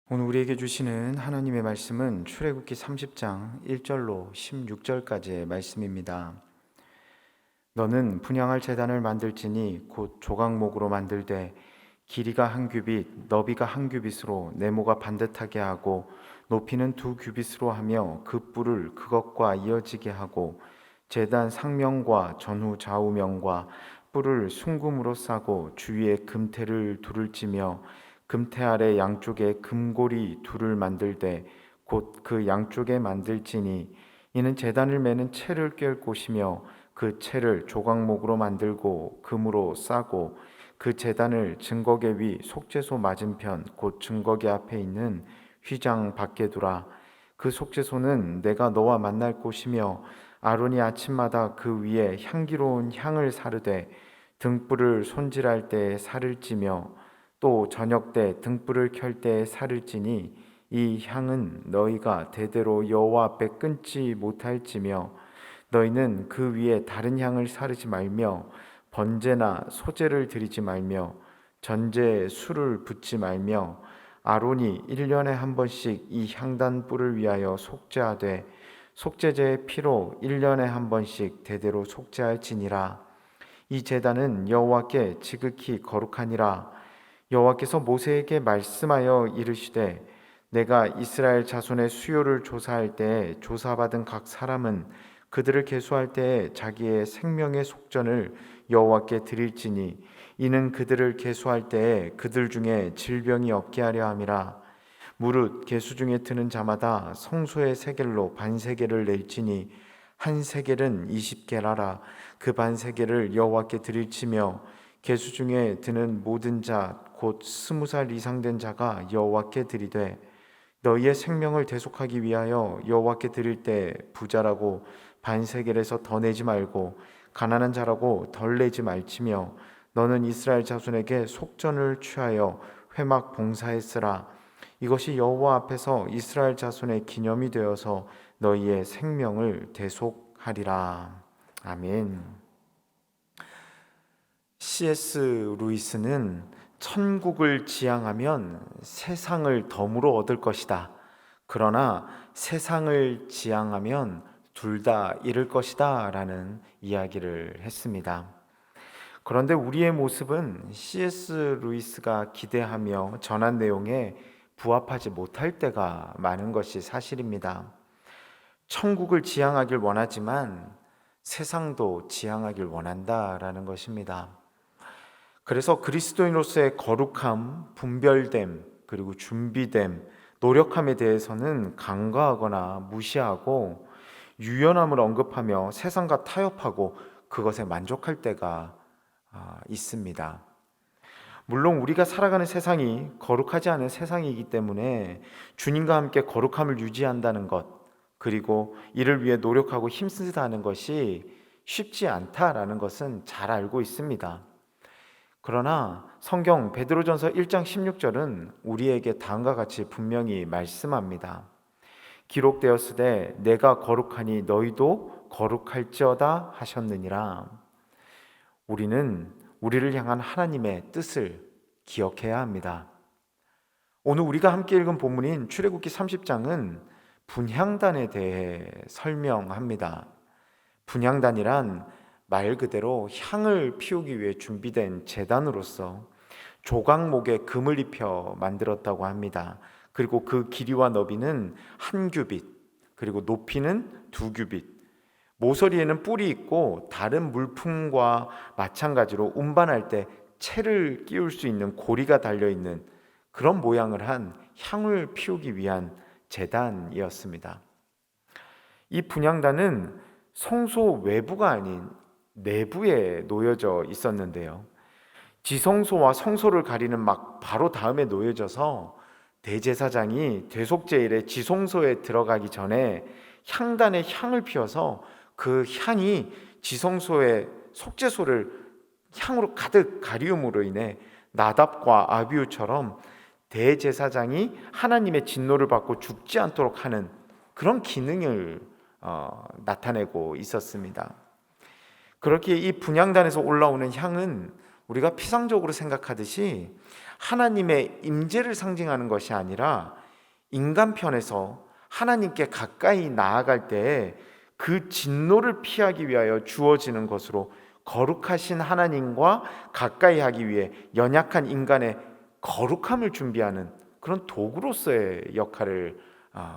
오늘 우리에게 주시는 하나님의 말씀은 출애굽기 30장 1절로 16절까지의 말씀입니다. 너는 분향할 제단을 만들지니 곧 조각목으로 만들되 길이가 한 규빗, 너비가 한 규빗으로 네모가 반듯하게 하고 높이는 2규빗으로 하며 그 뿔을 그것과 이어지게 하고 제단 상면과 전후 좌우면과 뿔을 순금으로 싸고 주위에 금테를 둘을 찌며 금테 아래 양쪽에 금고리 둘을 만들되 곧 그 양쪽에 만들지니 이는 제단을 매는 채를 꿰을 곳이며 그 채를 조각목으로 만들고 금으로 싸고 그 제단을 증거계 위 속죄소 맞은편 곧 증거계 앞에 있는 휘장 밖에 두라. 그 속죄소는 내가 너와 만날 곳이며 아론이 아침마다 그 위에 향기로운 향을 사르되 등불을 손질할 때에 살을 찌며 또 저녁 때 등불을 켤 때에 살을 찌니 이 향은 너희가 대대로 여호와 앞에 끊지 못할지며 너희는 그 위에 다른 향을 사르지 말며 번제나 소제를 드리지 말며 전제에 술을 붓지 말며 아론이 1년에 한 번씩 이 향단 뿔을 위하여 속죄하되 속죄제의 피로 1년에 한 번씩 대대로 속죄할지니라. 이 제단은 여호와께 지극히 거룩하니라. 여호와께서 모세에게 말씀하여 이르시되 내가 이스라엘 자손의 수요를 조사할 때에 조사받은 각 사람은 그들을 계수할 때에 자기의 생명의 속전을 여호와께 드릴지니 이는 그들을 계수할 때에 그들 중에 질병이 없게 하려 함이라. 무릇 계수 중에 드는 자마다 성소의 세겔로 반세겔을 낼지니 한 세겔은 20게라라. 그 반세겔을 여호와께 드릴지며 계수 중에 드는 모든 자 곧 20살 이상 된 자가 여호와께 드리되 너희의 생명을 대속하기 위하여 여호와께 드릴 때 부자라고 반세겔에서 더 내지 말고 가난한 자라고 덜 내지 말지며 너는 이스라엘 자손에게 속전을 취하여 회막 봉사했으라. 이것이 여호와 앞에서 이스라엘 자손의 기념이 되어서 너희의 생명을 대속하리라. 아멘. C.S. 루이스는 천국을 지향하면 세상을 덤으로 얻을 것이다. 그러나 세상을 지향하면 둘 다 잃을 것이다 라는 이야기를 했습니다. 그런데 우리의 모습은 C.S. 루이스가 기대하며 전한 내용에 부합하지 못할 때가 많은 것이 사실입니다. 천국을 지향하길 원하지만 세상도 지향하길 원한다라는 것입니다. 그래서 그리스도인으로서의 거룩함, 분별됨, 그리고 준비됨, 노력함에 대해서는 간과하거나 무시하고 유연함을 언급하며 세상과 타협하고 그것에 만족할 때가 있습니다. 물론 우리가 살아가는 세상이 거룩하지 않은 세상이기 때문에 주님과 함께 거룩함을 유지한다는 것, 그리고 이를 위해 노력하고 힘쓰다는 것이 쉽지 않다라는 것은 잘 알고 있습니다. 그러나 성경 베드로전서 1장 16절은 우리에게 다음과 같이 분명히 말씀합니다. 기록되었으되 내가 거룩하니 너희도 거룩할지어다 하셨느니라. 우리는 우리를 향한 하나님의 뜻을 기억해야 합니다. 오늘 우리가 함께 읽은 본문인 출애굽기 30장은 분향단에 대해 설명합니다. 분향단이란 말 그대로 향을 피우기 위해 준비된 제단으로서 조각목에 금을 입혀 만들었다고 합니다. 그리고 그 길이와 너비는 한 규빗, 그리고 높이는 2규빗. 모서리에는 뿔이 있고 다른 물품과 마찬가지로 운반할 때 채를 끼울 수 있는 고리가 달려있는 그런 모양을 한 향을 피우기 위한 제단이었습니다. 이 분향단은 성소 외부가 아닌 내부에 놓여져 있었는데요. 지성소와 성소를 가리는 막 바로 다음에 놓여져서 대제사장이 대속제일에 지성소에 들어가기 전에 향단에 향을 피워서 그 향이 지성소의 속죄소를 향으로 가득 가리움으로 인해 나답과 아비후처럼 대제사장이 하나님의 진노를 받고 죽지 않도록 하는 그런 기능을 나타내고 있었습니다. 그렇게 이 분향단에서 올라오는 향은 우리가 피상적으로 생각하듯이 하나님의 임재를 상징하는 것이 아니라 인간 편에서 하나님께 가까이 나아갈 때 그 진노를 피하기 위하여 주어지는 것으로 거룩하신 하나님과 가까이 하기 위해 연약한 인간의 거룩함을 준비하는 그런 도구로서의 역할을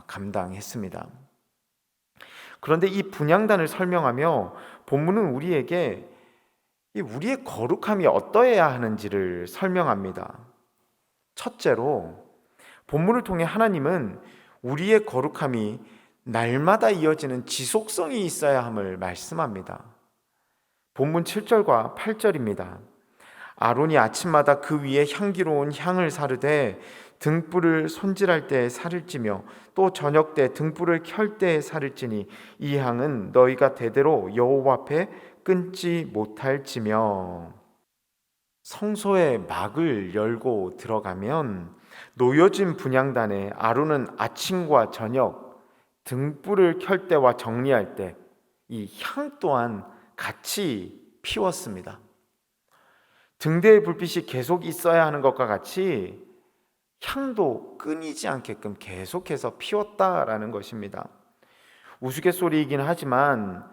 감당했습니다. 그런데 이 분향단을 설명하며 본문은 우리에게 우리의 거룩함이 어떠해야 하는지를 설명합니다. 첫째로 본문을 통해 하나님은 우리의 거룩함이 날마다 이어지는 지속성이 있어야 함을 말씀합니다. 본문 7절과 8절입니다. 아론이 아침마다 그 위에 향기로운 향을 사르되 등불을 손질할 때에 살을 찌며 또 저녁 때 등불을 켤 때에 살을 찌니 이 향은 너희가 대대로 여호와 앞에 끊지 못할지며. 성소의 막을 열고 들어가면 놓여진 분향단에 아론은 아침과 저녁 등불을 켤 때와 정리할 때 이 향 또한 같이 피웠습니다. 등대의 불빛이 계속 있어야 하는 것과 같이 향도 끊이지 않게끔 계속해서 피웠다라는 것입니다. 우스갯소리이긴 하지만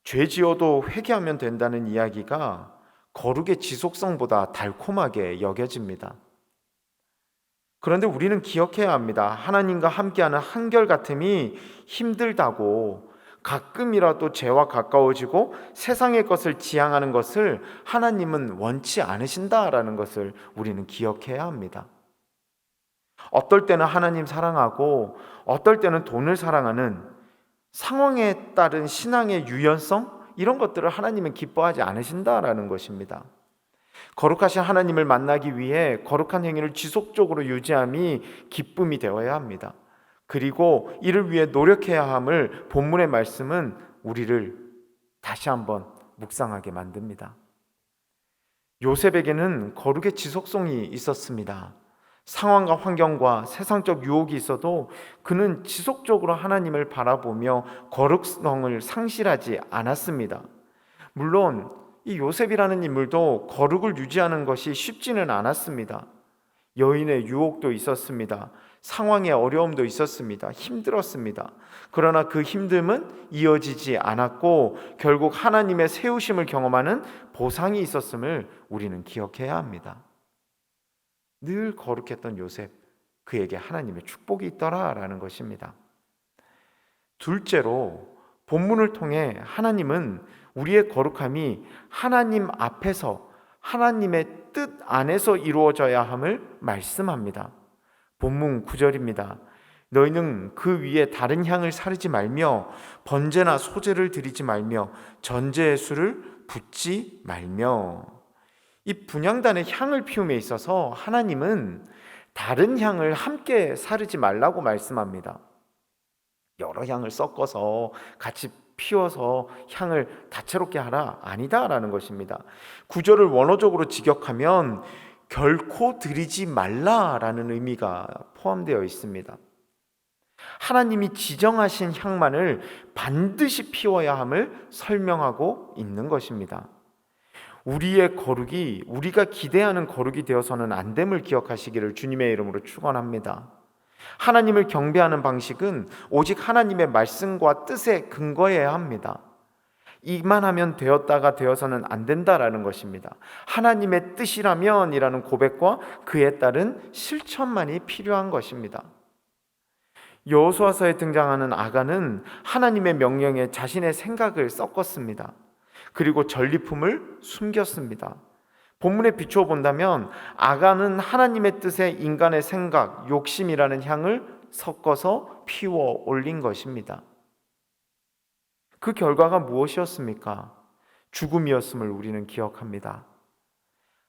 죄 지어도 회개하면 된다는 이야기가 거룩의 지속성보다 달콤하게 여겨집니다. 그런데 우리는 기억해야 합니다. 하나님과 함께하는 한결같음이 힘들다고 가끔이라도 죄와 가까워지고 세상의 것을 지향하는 것을 하나님은 원치 않으신다라는 것을 우리는 기억해야 합니다. 어떨 때는 하나님 사랑하고 어떨 때는 돈을 사랑하는 상황에 따른 신앙의 유연성, 이런 것들을 하나님은 기뻐하지 않으신다라는 것입니다. 거룩하신 하나님을 만나기 위해 거룩한 행위를 지속적으로 유지함이 기쁨이 되어야 합니다. 그리고 이를 위해 노력해야 함을 본문의 말씀은 우리를 다시 한번 묵상하게 만듭니다. 요셉에게는 거룩의 지속성이 있었습니다. 상황과 환경과 세상적 유혹이 있어도 그는 지속적으로 하나님을 바라보며 거룩성을 상실하지 않았습니다. 물론 이 요셉이라는 인물도 거룩을 유지하는 것이 쉽지는 않았습니다. 여인의 유혹도 있었습니다. 상황의 어려움도 있었습니다. 힘들었습니다. 그러나 그 힘듦은 이어지지 않았고 결국 하나님의 세우심을 경험하는 보상이 있었음을 우리는 기억해야 합니다. 늘 거룩했던 요셉, 그에게 하나님의 축복이 있더라라는 것입니다. 둘째로 본문을 통해 하나님은 우리의 거룩함이 하나님 앞에서 하나님의 뜻 안에서 이루어져야 함을 말씀합니다. 본문 9절입니다. 너희는 그 위에 다른 향을 사르지 말며 번제나 소제를 드리지 말며 전제의 술을 붓지 말며. 이 분향단의 향을 피움에 있어서 하나님은 다른 향을 함께 사르지 말라고 말씀합니다. 여러 향을 섞어서 같이 피워서 향을 다채롭게 하라, 아니다라는 것입니다. 구절을 원어적으로 직역하면 결코 드리지 말라라는 의미가 포함되어 있습니다. 하나님이 지정하신 향만을 반드시 피워야 함을 설명하고 있는 것입니다. 우리의 거룩이 우리가 기대하는 거룩이 되어서는 안 됨을 기억하시기를 주님의 이름으로 축원합니다. 하나님을 경배하는 방식은 오직 하나님의 말씀과 뜻에 근거해야 합니다. 이만하면 되었다가 되어서는 안 된다라는 것입니다. 하나님의 뜻이라면 이라는 고백과 그에 따른 실천만이 필요한 것입니다. 여호수아서에 등장하는 아간은 하나님의 명령에 자신의 생각을 섞었습니다. 그리고 전리품을 숨겼습니다. 본문에 비추어 본다면 아간은 하나님의 뜻에 인간의 생각, 욕심이라는 향을 섞어서 피워 올린 것입니다. 그 결과가 무엇이었습니까? 죽음이었음을 우리는 기억합니다.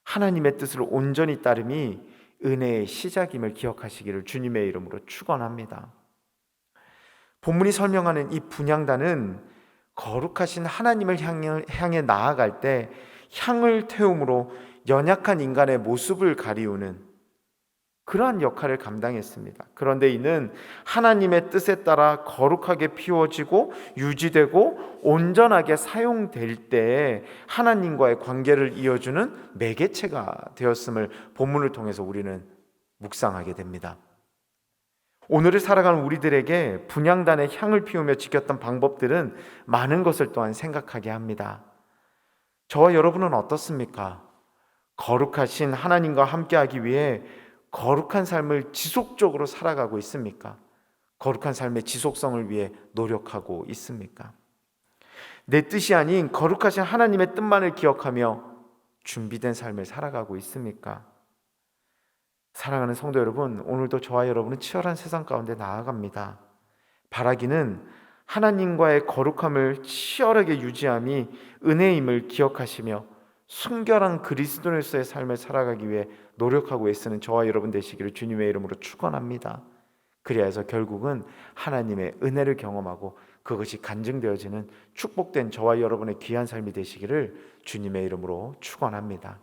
하나님의 뜻을 온전히 따름이 은혜의 시작임을 기억하시기를 주님의 이름으로 축원합니다. 본문이 설명하는 이 분향단은 거룩하신 하나님을 향해 나아갈 때 향을 태움으로 연약한 인간의 모습을 가리우는 그러한 역할을 감당했습니다. 그런데 이는 하나님의 뜻에 따라 거룩하게 피워지고 유지되고 온전하게 사용될 때에 하나님과의 관계를 이어주는 매개체가 되었음을 본문을 통해서 우리는 묵상하게 됩니다. 오늘을 살아가는 우리들에게 분향단의 향을 피우며 지켰던 방법들은 많은 것을 또한 생각하게 합니다. 저와 여러분은 어떻습니까? 거룩하신 하나님과 함께하기 위해 거룩한 삶을 지속적으로 살아가고 있습니까? 거룩한 삶의 지속성을 위해 노력하고 있습니까? 내 뜻이 아닌 거룩하신 하나님의 뜻만을 기억하며 준비된 삶을 살아가고 있습니까? 사랑하는 성도 여러분, 오늘도 저와 여러분은 치열한 세상 가운데 나아갑니다. 바라기는 하나님과의 거룩함을 치열하게 유지함이 은혜임을 기억하시며 순결한 그리스도인으로서의 삶을 살아가기 위해 노력하고 애쓰는 저와 여러분 되시기를 주님의 이름으로 축원합니다. 그리하여 결국은 하나님의 은혜를 경험하고 그것이 간증되어지는 축복된 저와 여러분의 귀한 삶이 되시기를 주님의 이름으로 축원합니다.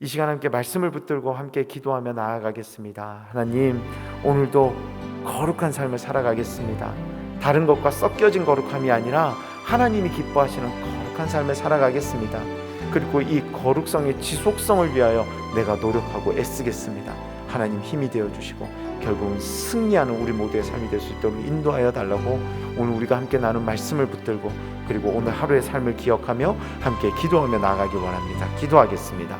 이 시간 함께 말씀을 붙들고 함께 기도하며 나아가겠습니다. 하나님, 오늘도 거룩한 삶을 살아가겠습니다. 다른 것과 섞여진 거룩함이 아니라 하나님이 기뻐하시는 거룩한 삶을 살아가겠습니다. 그리고 이 거룩성의 지속성을 위하여 내가 노력하고 애쓰겠습니다. 하나님 힘이 되어주시고 결국은 승리하는 우리 모두의 삶이 될 수 있도록 인도하여 달라고 오늘 우리가 함께 나눈 말씀을 붙들고 그리고 오늘 하루의 삶을 기억하며 함께 기도하며 나아가기 원합니다. 기도하겠습니다.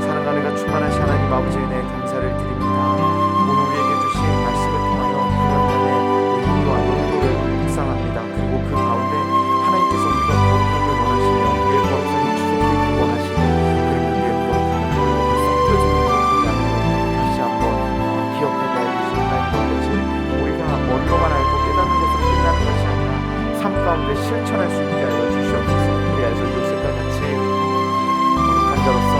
사랑하는 충만하신 하나님 아버지의 은혜에 감사를 드립니다. 오늘 우리에게 주신 말씀을 통하여 그날만의 의미와 용도를 묵상합니다. 그리고 그 가운데 하나님께서 우리가 거룩하길 원하시며 우리의 거룩성이 지속되길 원하시며 그리고 우리의 거룩함은 결국은 섞여지는 거룩함이 아니라 다시 한번 기억하게 해주신 하나님 아버지, 우리가 머리로만 알고 깨닫는 것으로 끝나는 것이 아니라 삶 가운데 실천할 수 있게 하여 주시옵소서. 그리하여 요셉과 같이 거룩한 자로서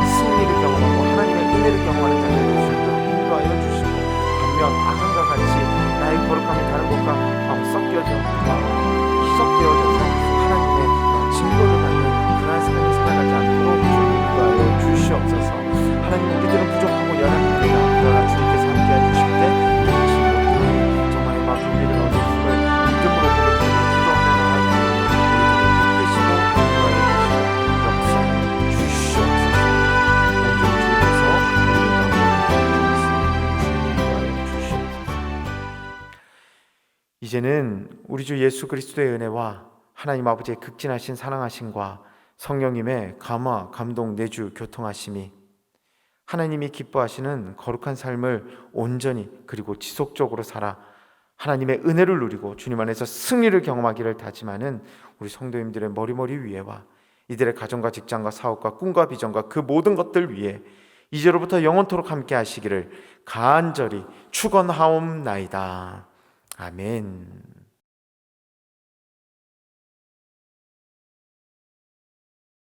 승리를 경험하고 하나님의 은혜를 경험하는 자가 될 수 있도록 인도하여 주시고 반면 아간과 같이 나의 거룩함이 다른 것과 섞여져 희석되어져서 하나님의 진로를 받는 그러한 삶을 살아가지 않도록 주님 인도하여 주시옵소서. 하나님, 우리들은 부족하고 연약합니다. 그러나 주님께서 함께해 주실 때 잊지 못하고 정말 막 우리를 얻을 수를 믿음으로 고백하며 기도하며 나아가고 우리들을 이끄시고 인도하여 주시고 역사해 주시옵소서. 이제는 우리 주 예수 그리스도의 은혜와 하나님 아버지의 극진하신 사랑하심과 성령님의 감화, 감동, 내주, 교통하심이 하나님이 기뻐하시는 거룩한 삶을 온전히 그리고 지속적으로 살아 하나님의 은혜를 누리고 주님 안에서 승리를 경험하기를 다짐하는 우리 성도님들의 머리머리 위에와 이들의 가정과 직장과 사업과 꿈과 비전과 그 모든 것들 위에 이제로부터 영원토록 함께 하시기를 간절히 축원하옵나이다. 아멘.